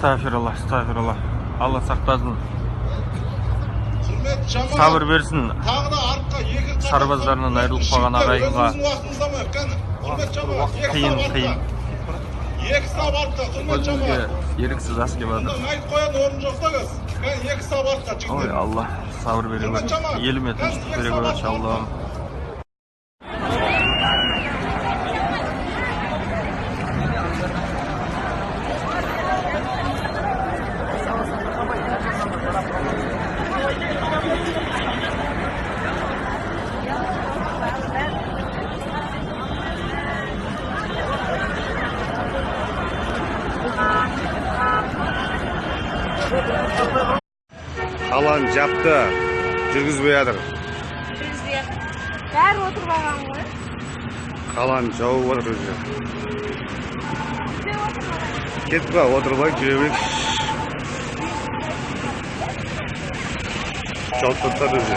Estağfirullah, estağfirullah. Allah saqlaсын. Құрмет жаман. Sabır versin. Тағы да артқа екі қадам. Сарбаздарынан айырылып қалған ағайынға. Өзіңіздің уақытыңызда ма? Кәні. Құрмет жаман. Қиын, қиын. Екі сап артқа. Құрмет жаман. Өзімізге еріксіз ас келіп жатыр. Айтып қоятын орын жоқ та кәз. Кәні екі сап артқа Ой, жігіттер. Allah sabır бере гөр. Еліме тыныштық бере гөрші, Allah'ım. Қалан жапты, жүргізбей жатыр. Бәрі отырып алған ғой. Қалан жауып отыр өзі. Кетіп қал, отырбай жүре берейік. Жауып тұртады өзі.